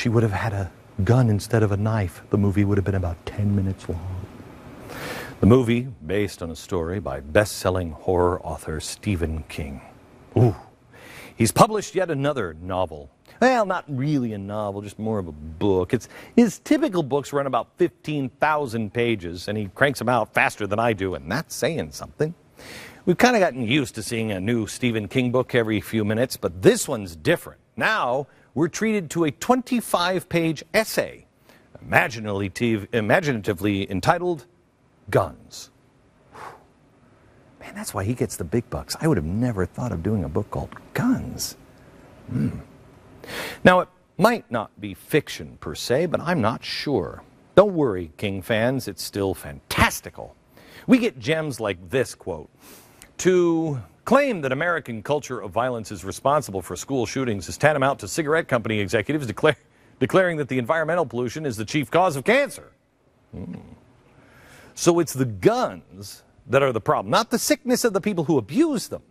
she would have had a gun instead of a knife, the movie would have been about 10 minutes long. The movie, based on a story by best-selling horror author Stephen King. Ooh. He's published yet another novel. Well, not really a novel, just more of a book. His typical books run about 15,000 pages, and he cranks them out faster than I do, and that's saying something. We've kind of gotten used to seeing a new Stephen King book every few minutes, but this one's different. Now, we're treated to a 25-page essay, imaginatively entitled Guns. Man, that's why he gets the big bucks. I would have never thought of doing a book called Guns. Now, it might not be fiction per se, but I'm not sure. Don't worry, King fans, it's still fantastical. We get gems like this quote. To claim that American culture of violence is responsible for school shootings is tantamount to cigarette company executives declaring that the environmental pollution is the chief cause of cancer. So it's the guns that are the problem, not the sickness of the people who abuse them.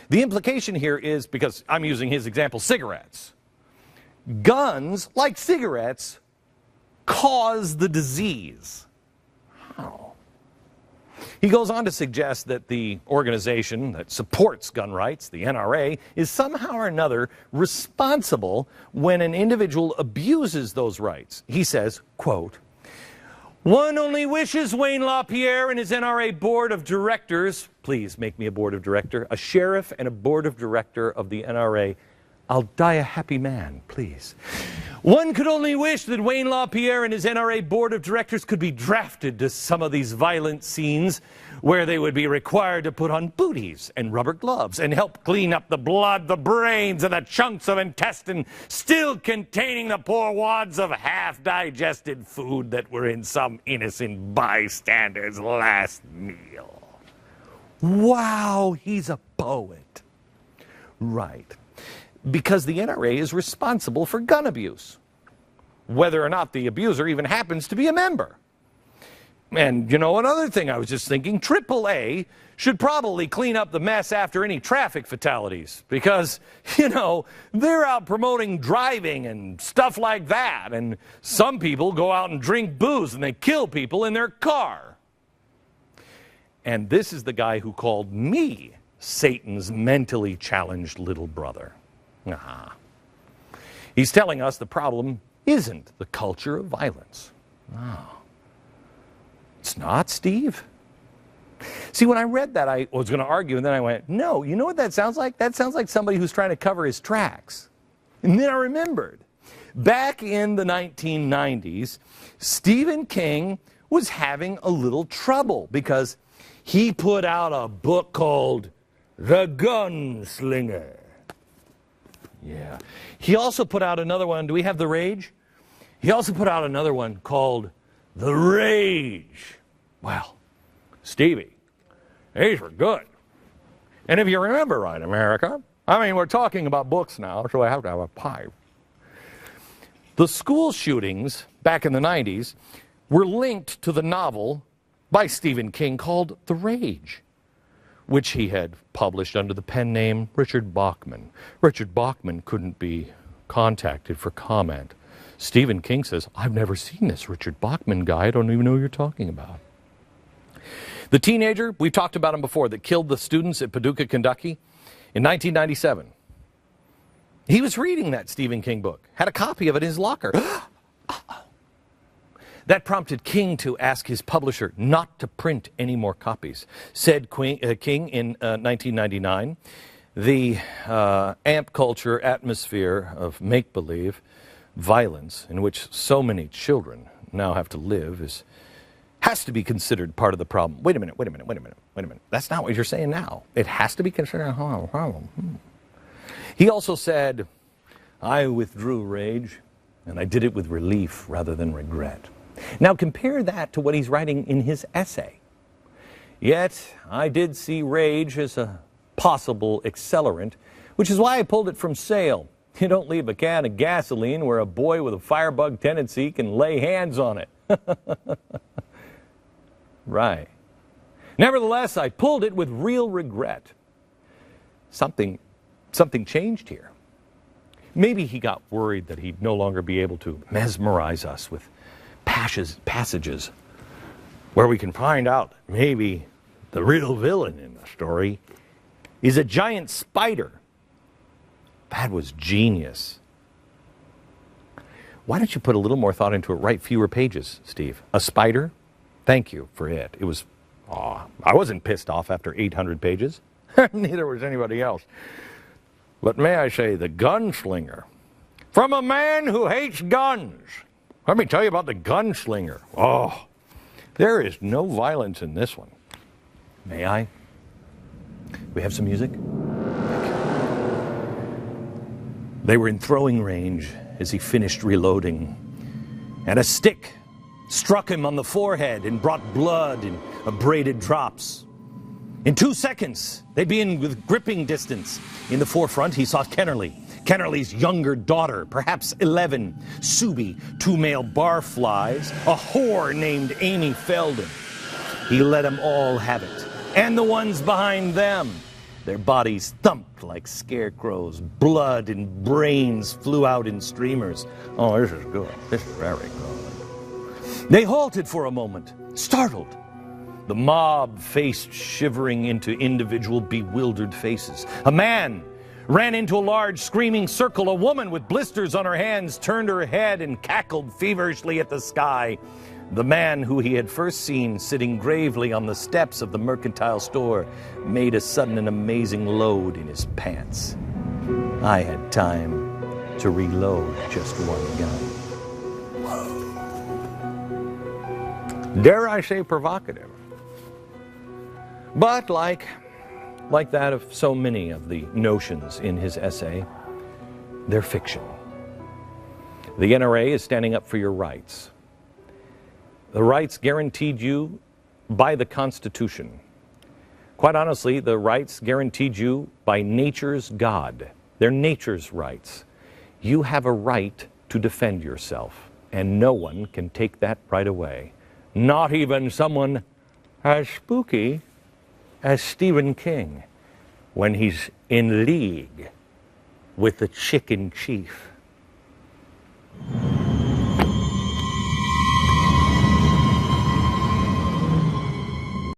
The implication here is, because I'm using his example, cigarettes. Guns, like cigarettes, cause the disease. How? He goes on to suggest that the organization that supports gun rights, the NRA, is somehow or another responsible when an individual abuses those rights. He says, quote, "One only wishes Wayne LaPierre and his NRA board of directors," please make me a board of director, a sheriff and a board of director of the NRA. I'll die a happy man, please. One could only wish that Wayne LaPierre and his NRA board of directors could be drafted to some of these violent scenes where they would be required to put on booties and rubber gloves and help clean up the blood, the brains, and the chunks of intestine still containing the poor wads of half-digested food that were in some innocent bystander's last meal. Wow, he's a poet. Right. Because the NRA is responsible for gun abuse, whether or not the abuser even happens to be a member. And, you know, another thing I was just thinking, AAA should probably clean up the mess after any traffic fatalities because, you know, they're out promoting driving and stuff like that, and some people go out and drink booze and they kill people in their car. And this is the guy who called me Satan's mentally challenged little brother. He's telling us the problem isn't the culture of violence. It's not, Steve? See, when I read that, I was going to argue, and then I went, no, you know what that sounds like? That sounds like somebody who's trying to cover his tracks. And then I remembered. Back in the 1990s, Stephen King was having a little trouble because he put out a book called The Gunslinger. Yeah. He also put out another one. Do we have The Rage? He also put out another one called The Rage. Well, Stevie, these were good. And if you remember right, America, I mean, we're talking about books now, so I have to have a pipe. The school shootings back in the 90s were linked to the novel by Stephen King called The Rage, which he had published under the pen name Richard Bachman. Richard Bachman couldn't be contacted for comment. Stephen King says, I've never seen this Richard Bachman guy. I don't even know who you're talking about. The teenager, we've talked about him before, that killed the students at Paducah, Kentucky in 1997. He was reading that Stephen King book, had a copy of it in his locker. That prompted King to ask his publisher not to print any more copies. Said King in 1999, the amp culture atmosphere of make-believe violence in which so many children now have to live has to be considered part of the problem. Wait a minute. That's not what you're saying now. It has to be considered a problem. He also said, I withdrew Rage, and I did it with relief rather than regret. Now compare that to what he's writing in his essay. Yet, I did see Rage as a possible accelerant, which is why I pulled it from sale. You don't leave a can of gasoline where a boy with a firebug tendency can lay hands on it. Right. Nevertheless, I pulled it with real regret. Something changed here. Maybe he got worried that he'd no longer be able to mesmerize us with passages where we can find out maybe the real villain in the story is a giant spider. That was genius. Why don't you put a little more thought into it? Write fewer pages, Steve. A spider? Thank you for it. It was, I wasn't pissed off after 800 pages. Neither was anybody else. But may I say, the gunslinger. From a man who hates guns. Let me tell you about the gunslinger. Oh, there is no violence in this one. May I? We have some music? They were in throwing range as he finished reloading, and a stick struck him on the forehead and brought blood in abraded drops. In 2 seconds, they'd be in with gripping distance. In the forefront, he saw Kennerly. Kennerly's younger daughter, perhaps 11, Subi, 2 male barflies, a whore named Amy Feldon. He let them all have it, and the ones behind them. Their bodies thumped like scarecrows. Blood and brains flew out in streamers. Oh, this is good. This is very good. They halted for a moment, startled. The mob faced shivering into individual bewildered faces. A man ran into a large screaming circle. A woman with blisters on her hands turned her head and cackled feverishly at the sky. The man who he had first seen sitting gravely on the steps of the mercantile store made a sudden and amazing load in his pants. I had time to reload just one gun. Dare I say provocative? But like that of so many of the notions in his essay, they're fiction. The NRA is standing up for your rights. The rights guaranteed you by the Constitution. Quite honestly, the rights guaranteed you by nature's God. They're nature's rights. You have a right to defend yourself, and no one can take that right away. Not even someone as spooky as Stephen King when he's in league with the chicken chief.